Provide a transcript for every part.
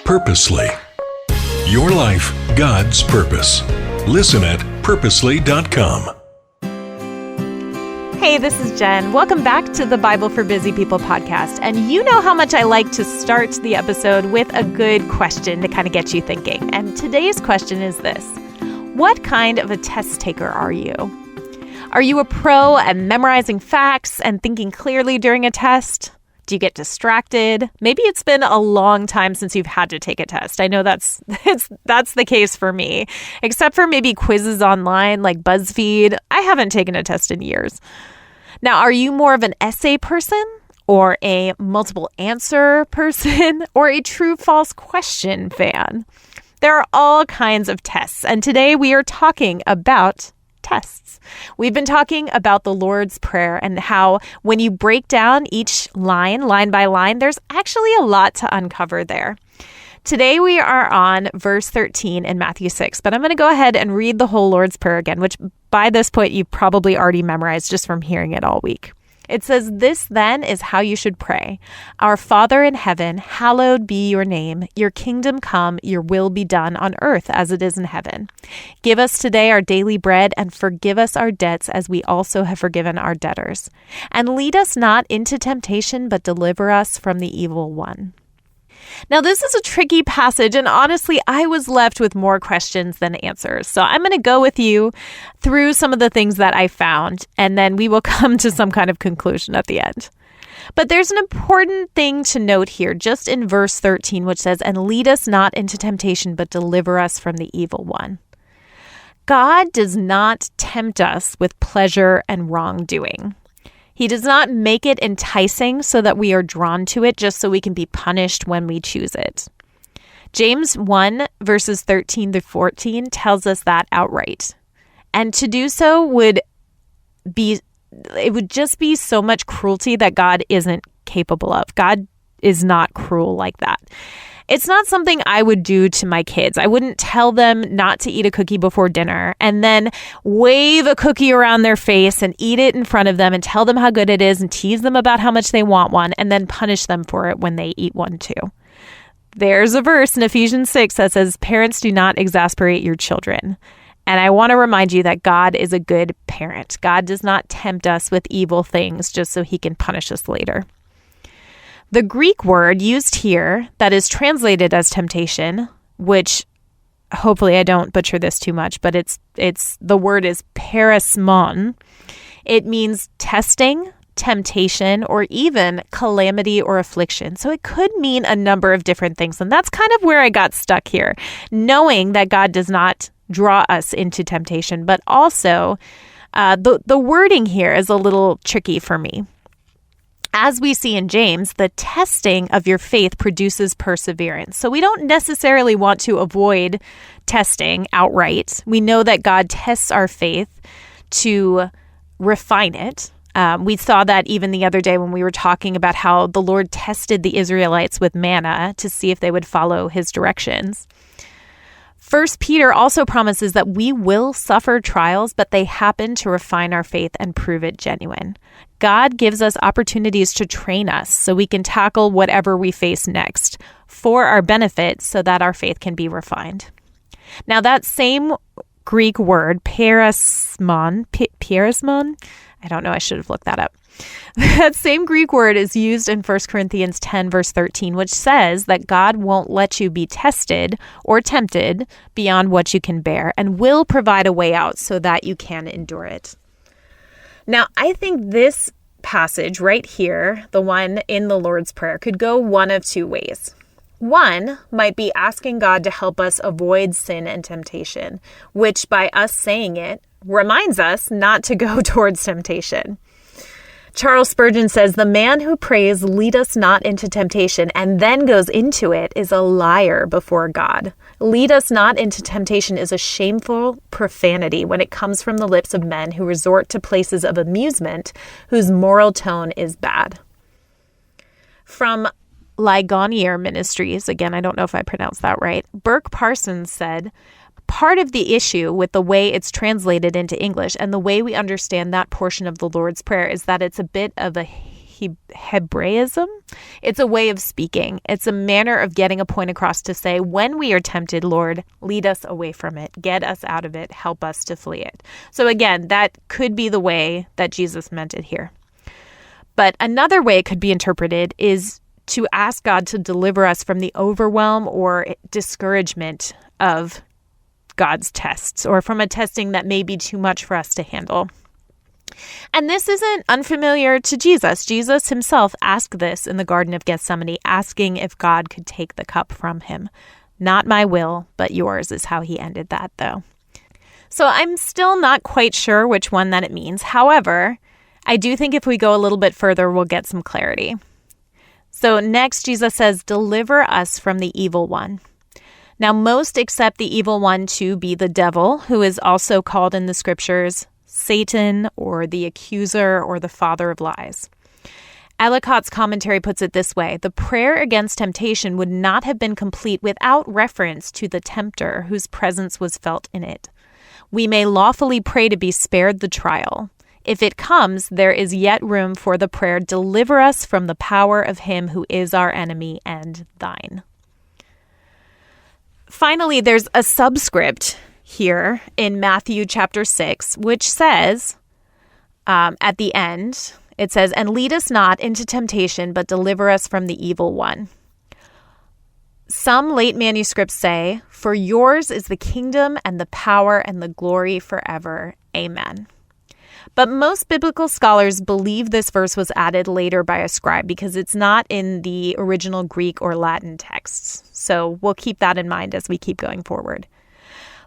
Purposely. Your life, God's purpose. Listen at purposely.com. Hey, this is Jen. Welcome back to the Bible for Busy People podcast. And you know how much I like to start the episode with a good question to kind of get you thinking. And today's question is this: what kind of a test taker are you? Are you a pro at memorizing facts and thinking clearly during a test? Do you get distracted? Maybe it's been a long time since you've had to take a test. I know that's the case for me, except for maybe quizzes online like BuzzFeed. I haven't taken a test in years. Now, are you more of an essay person or a multiple answer person or a true-false question fan? There are all kinds of tests, and today we are talking about tests. We've been talking about the Lord's Prayer and how when you break down each line by line, there's actually a lot to uncover there. Today we are on verse 13 in Matthew 6, but I'm going to go ahead and read the whole Lord's Prayer again, which by this point you've probably already memorized just from hearing it all week. It says, "This then is how you should pray. Our Father in heaven, hallowed be your name. Your kingdom come, your will be done on earth as it is in heaven. Give us today our daily bread and forgive us our debts as we also have forgiven our debtors. And lead us not into temptation, but deliver us from the evil one." Now, this is a tricky passage, and honestly, I was left with more questions than answers. So I'm going to go with you through some of the things that I found, and then we will come to some kind of conclusion at the end. But there's an important thing to note here, just in verse 13, which says, "And lead us not into temptation, but deliver us from the evil one." God does not tempt us with pleasure and wrongdoing. He does not make it enticing so that we are drawn to it just so we can be punished when we choose it. James 1 verses 13 through 14 tells us that outright. And to do so would just be so much cruelty that God isn't capable of. God is not cruel like that. It's not something I would do to my kids. I wouldn't tell them not to eat a cookie before dinner and then wave a cookie around their face and eat it in front of them and tell them how good it is and tease them about how much they want one and then punish them for it when they eat one too. There's a verse in Ephesians 6 that says, "Parents, do not exasperate your children." And I want to remind you that God is a good parent. God does not tempt us with evil things just so he can punish us later. The Greek word used here that is translated as temptation, which hopefully I don't butcher this too much, but the word is perismon. It means testing, temptation, or even calamity or affliction. So it could mean a number of different things. And that's kind of where I got stuck here, knowing that God does not draw us into temptation, but also the wording here is a little tricky for me. As we see in James, the testing of your faith produces perseverance. So we don't necessarily want to avoid testing outright. We know that God tests our faith to refine it. We saw that even the other day when we were talking about how the Lord tested the Israelites with manna to see if they would follow his directions. 1 Peter also promises that we will suffer trials, but they happen to refine our faith and prove it genuine. God gives us opportunities to train us so we can tackle whatever we face next for our benefit so that our faith can be refined. Now, that same Greek word, perismon, I don't know, I should have looked that up. That same Greek word is used in 1 Corinthians 10, verse 13, which says that God won't let you be tested or tempted beyond what you can bear and will provide a way out so that you can endure it. Now, I think this passage right here, the one in the Lord's Prayer, could go one of two ways. One might be asking God to help us avoid sin and temptation, which by us saying it reminds us not to go towards temptation. Charles Spurgeon says, "The man who prays, 'Lead us not into temptation,' and then goes into it is a liar before God. Lead us not into temptation is a shameful profanity when it comes from the lips of men who resort to places of amusement whose moral tone is bad." From Ligonier Ministries, again, I don't know if I pronounced that right, Burke Parsons said, "Part of the issue with the way it's translated into English and the way we understand that portion of the Lord's Prayer is that it's a bit of a Hebraism. It's a way of speaking. It's a manner of getting a point across to say, when we are tempted, Lord, lead us away from it. Get us out of it. Help us to flee it. So again, that could be the way that Jesus meant it here. But another way it could be interpreted is to ask God to deliver us from the overwhelm or discouragement of God's tests, or from a testing that may be too much for us to handle. And this isn't unfamiliar to Jesus. Jesus himself asked this in the Garden of Gethsemane, asking if God could take the cup from him. Not my will, but yours is how he ended that, though. So I'm still not quite sure which one that it means. However, I do think if we go a little bit further, we'll get some clarity. So next, Jesus says, deliver us from the evil one. Now, most accept the evil one to be the devil, who is also called in the scriptures Satan, or the accuser, or the father of lies. Ellicott's commentary puts it this way: the prayer against temptation would not have been complete without reference to the tempter whose presence was felt in it. We may lawfully pray to be spared the trial. If it comes, there is yet room for the prayer, deliver us from the power of him who is our enemy and thine. Finally, there's a subscript here in Matthew chapter 6, which says, at the end, it says, and lead us not into temptation, but deliver us from the evil one. Some late manuscripts say, for yours is the kingdom and the power and the glory forever. Amen. But most biblical scholars believe this verse was added later by a scribe because it's not in the original Greek or Latin texts. So we'll keep that in mind as we keep going forward.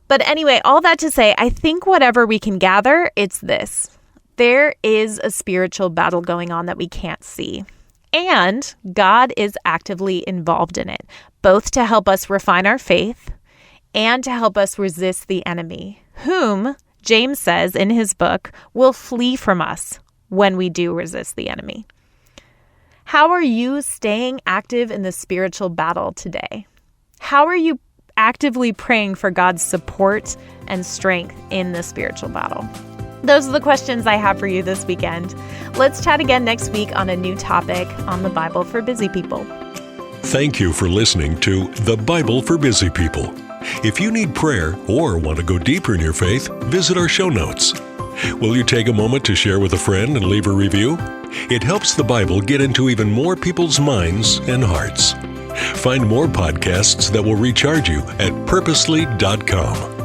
But anyway, all that to say, I think whatever we can gather, it's this. There is a spiritual battle going on that we can't see. And God is actively involved in it, both to help us refine our faith and to help us resist the enemy, whom James says in his book, will flee from us when we do resist the enemy. How are you staying active in the spiritual battle today? How are you actively praying for God's support and strength in the spiritual battle? Those are the questions I have for you this weekend. Let's chat again next week on a new topic on the Bible for Busy People. Thank you for listening to The Bible for Busy People. If you need prayer or want to go deeper in your faith, visit our show notes. Will you take a moment to share with a friend and leave a review? It helps the Bible get into even more people's minds and hearts. Find more podcasts that will recharge you at purposely.com.